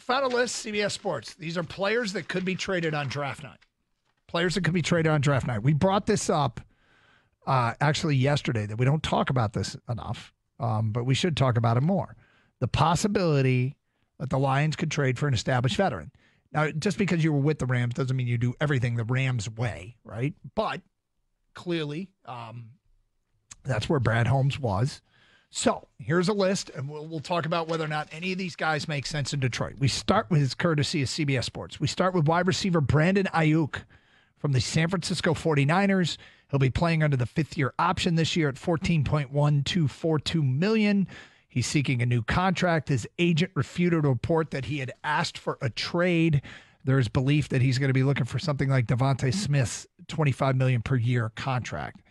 found a list, CBS Sports. These are players that could be traded on draft night. Players that could be traded on draft night. We brought this up actually yesterday, that we don't talk about this enough, but we should talk about it more. The possibility that the Lions could trade for an established veteran. Now, just because you were with the Rams doesn't mean you do everything the Rams way, right? But clearly, that's where Brad Holmes was. So here's a list, and we'll talk about whether or not any of these guys make sense in Detroit. We start with his courtesy of CBS Sports. We start with wide receiver Brandon Ayuk from the San Francisco 49ers. He'll be playing under the fifth-year option this year at $14.1242 million. He's seeking a new contract. His agent refuted a report that he had asked for a trade. There's belief that he's going to be looking for something like Devontae Smith's $25 million per year contract.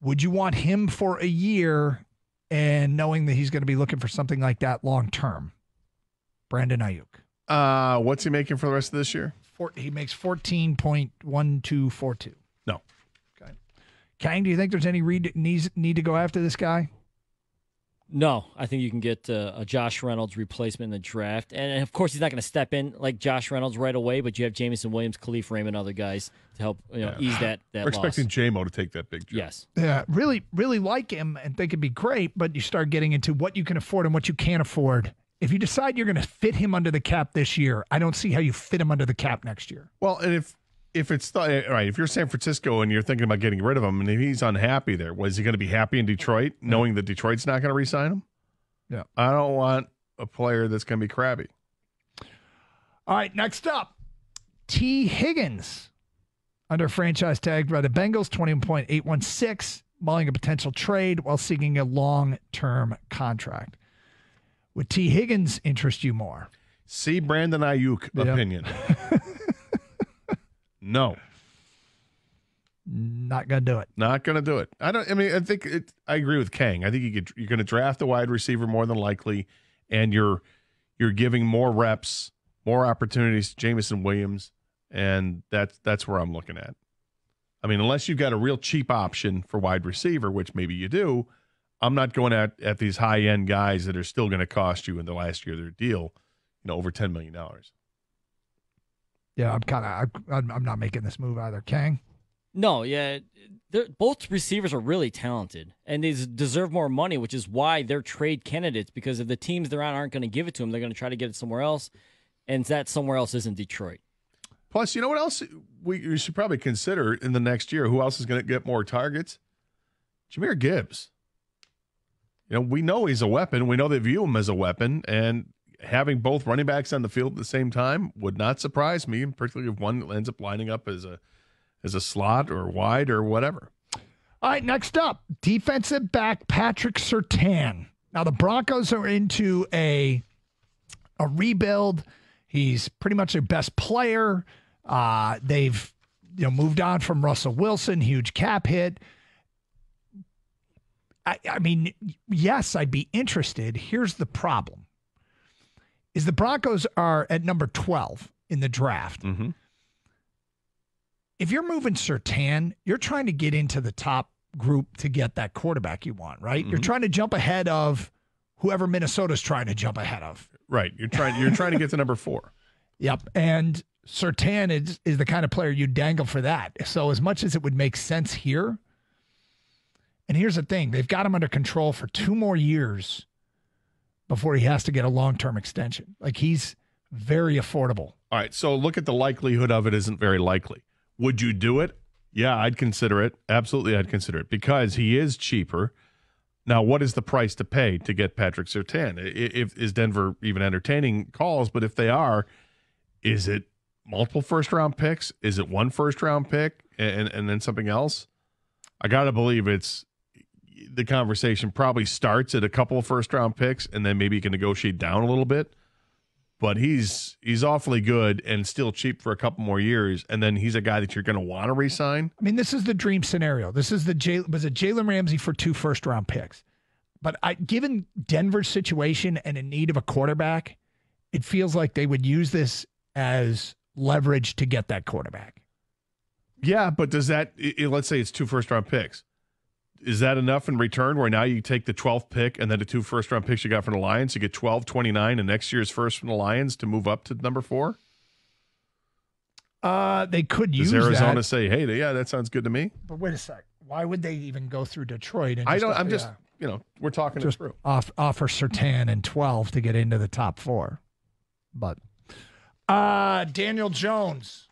Would you want him for a year and knowing that he's going to be looking for something like that long term? Brandon Ayuk. What's he making for the rest of this year? He makes $14.1242. No. Okay. Kang, do you think there's any need to go after this guy? No, I think you can get a Josh Reynolds replacement in the draft. And, of course, he's not going to step in like Josh Reynolds right away, but you have Jamison Williams, Khalif Raymond, other guys to help ease that We're loss. expecting J-Mo to take that big job. Yes. Yeah, really, really like him and think it'd be great, but you start getting into what you can afford and what you can't afford. If you decide you're going to fit him under the cap this year, I don't see how you fit him under the cap next year. Well, and if it's if you're San Francisco and you're thinking about getting rid of him, and if he's unhappy there, was he going to be happy in Detroit, knowing that Detroit's not going to re-sign him? Yeah, I don't want a player that's going to be crabby. All right, next up, T. Higgins, under franchise tag by the Bengals, $21.816, mulling a potential trade while seeking a long-term contract. Would T. Higgins interest you more? See Brandon Ayuk opinion. No. Not going to do it. Not going to do it. I agree with Kang. I think you're going to draft a wide receiver more than likely, and you're giving more reps, more opportunities to Jamison Williams, and that's where I'm looking at. I mean, unless you've got a real cheap option for wide receiver, which maybe you do, I'm not going at these high-end guys that are still going to cost you in the last year of their deal, over $10 million. Yeah, I'm not making this move either. Kang? No, yeah. Both receivers are really talented, and they deserve more money, which is why they're trade candidates, because if the teams they're on aren't going to give it to them, they're going to try to get it somewhere else, and that somewhere else isn't Detroit. Plus, you know what else we should probably consider in the next year? Who else is going to get more targets? Jahmyr Gibbs. We know he's a weapon. We know they view him as a weapon, and having both running backs on the field at the same time would not surprise me, particularly if one ends up lining up as a slot or wide or whatever. All right, next up, defensive back Patrick Surtain. Now, the Broncos are into a rebuild. He's pretty much their best player. They've moved on from Russell Wilson, huge cap hit. I mean, yes, I'd be interested. Here's the problem. Is the Broncos are at number 12 in the draft. Mm-hmm. If you're moving Surtain, you're trying to get into the top group to get that quarterback you want, right? Mm-hmm. You're trying to jump ahead of whoever Minnesota's trying to jump ahead of. Right. You're trying to get to number 4. Yep. And Surtain is the kind of player you dangle for that. So as much as it would make sense here, and here's the thing, they've got him under control for 2 more years before he has to get a long-term extension. Like, he's very affordable. All right, so look at the likelihood of it isn't very likely. Would you do it? Yeah, I'd consider it. Absolutely, I'd consider it because he is cheaper. Now, what is the price to pay to get Patrick Surtain? Is Denver even entertaining calls? But if they are, is it multiple first-round picks? Is it 1 first-round pick and then something else? I got to believe the conversation probably starts at a couple of first-round picks, and then maybe you can negotiate down a little bit. But he's awfully good and still cheap for a couple more years, and then he's a guy that you're going to want to re-sign. I mean, this is the dream scenario. This is was it Jalen Ramsey for 2 first-round picks? But given Denver's situation and in need of a quarterback, it feels like they would use this as leverage to get that quarterback. Yeah, but does that let's say it's 2 first-round picks. is that enough in return where now you take the 12th pick and then the 2 first-round picks you got from the Lions, you get 12, 29, and next year's first from the Lions to move up to number 4? They could use Does Arizona that. say, hey, yeah, that sounds good to me? But wait a sec. Why would they even go through Detroit? And We're talking just it through. offer Surtain and 12 to get into the top 4. But Daniel Jones.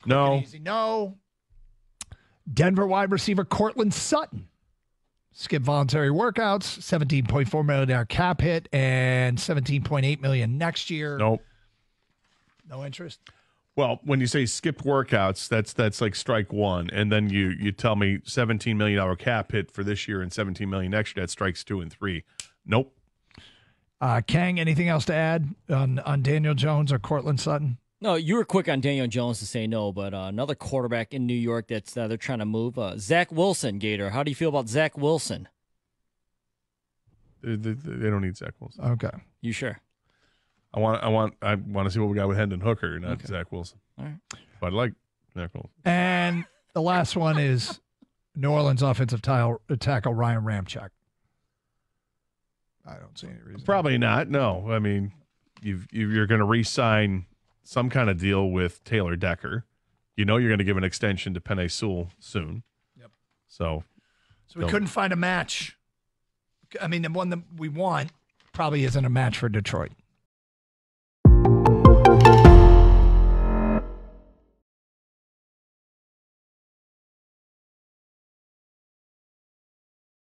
No. Easy. No. Denver wide receiver Cortland Sutton. Skip voluntary workouts, $17.4 million cap hit, and $17.8 million next year. Nope. No interest. Well, when you say skipped workouts, that's like strike one, and then you tell me $17 million cap hit for this year and $17 million next year. That strikes 2 and 3. Nope. Kang, anything else to add on Daniel Jones or Cortland Sutton? No, you were quick on Daniel Jones to say no, but another quarterback in New York that's they're trying to move. Zach Wilson, Gator. How do you feel about Zach Wilson? They don't need Zach Wilson. Okay. You sure? I want to see what we got with Hendon Hooker, not Zach Wilson. All right. But I like Zach Wilson. And the last one is New Orleans offensive tackle Ryan Ramczyk. I don't see any reason. Probably not. No, I mean, you're going to re-sign some kind of deal with Taylor Decker. You know you're going to give an extension to Penei Sewell soon. Yep. So we couldn't find a match. I mean, the one that we want probably isn't a match for Detroit.